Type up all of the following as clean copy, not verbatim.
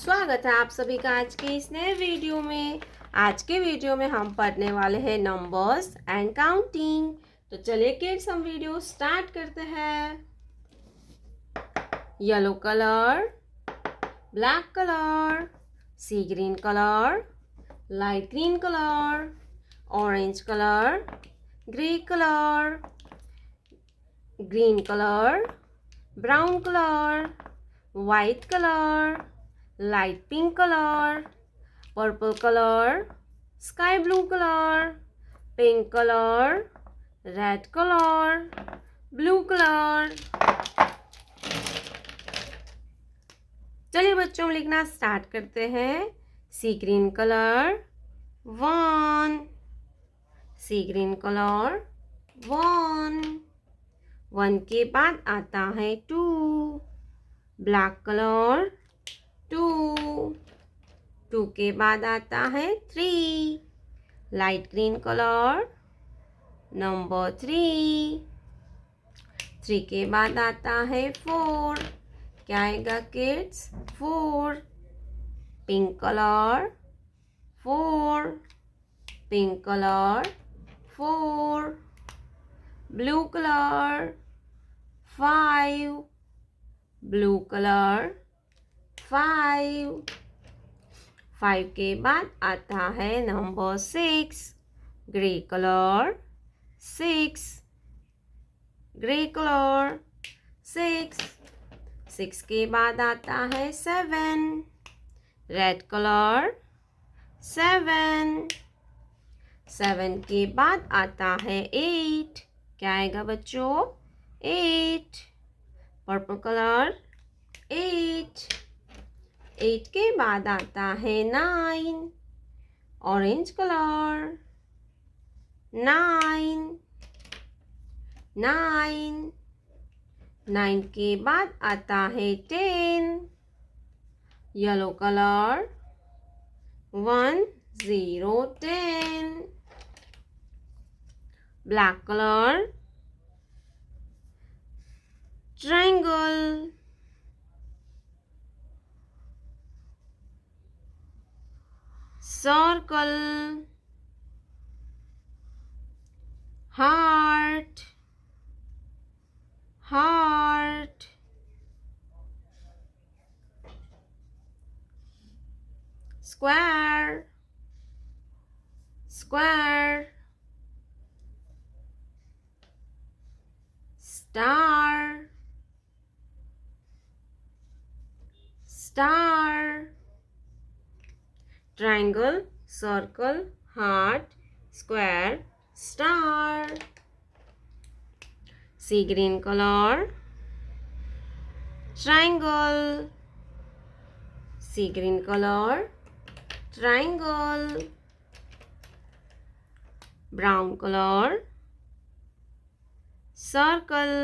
स्वागत है आप सभी का आज के इस नए वीडियो में। आज के वीडियो में हम पढ़ने वाले हैं नंबर्स एंड काउंटिंग। तो चलिए किड्स हम वीडियो स्टार्ट करते हैं। Yellow colour, black colour, sea green colour, light green colour, orange colour, grey colour, green colour, brown colour, white color, light pink color, purple color, sky blue color, pink color, red color, blue color। चलिए बच्चों हम लिखना start करते हैं। सी green colour 1, सी green colour 1, 1 के बाद आता है 2, ब्लैक कलर 2, 2 के बाद आता है 3, लाइट ग्रीन कलर नंबर 3, 3 के बाद आता है 4, क्या आएगा kids 4, pink colour 4, pink colour 4, blue colour 5, blue colour 5, 5 के बाद आता है number 6, grey colour 6, grey colour 6, 6 के बाद आता है 7, रेड कलर 7, 7 के बाद आता है 8, क्या आएगा बच्चों 8, पर्पल कलर 8, 8 के बाद आता है 9, ऑरेंज कलर 9, 9, 9 के बाद आता है 10, yellow colour 1 0 10, black colour triangle, circle, heart, heart, square, square, star, star, triangle, circle, heart, square, star। Sea green colour triangle, sea green colour triangle, brown colour circle,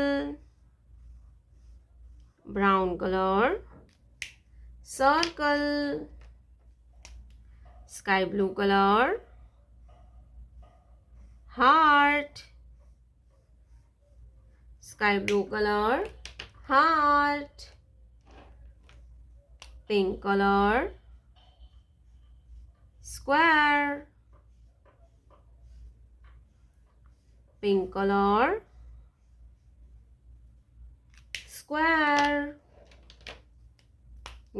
brown colour circle, sky blue color heart, sky blue color heart, pink color square, pink color square,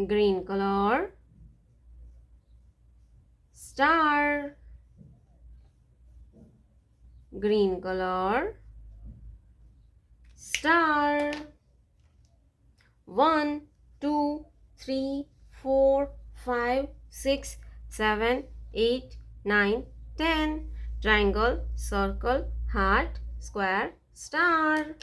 green color star, green color star। 1 2 3 4 5 6 7 8 9 10, triangle, circle, heart, square, star।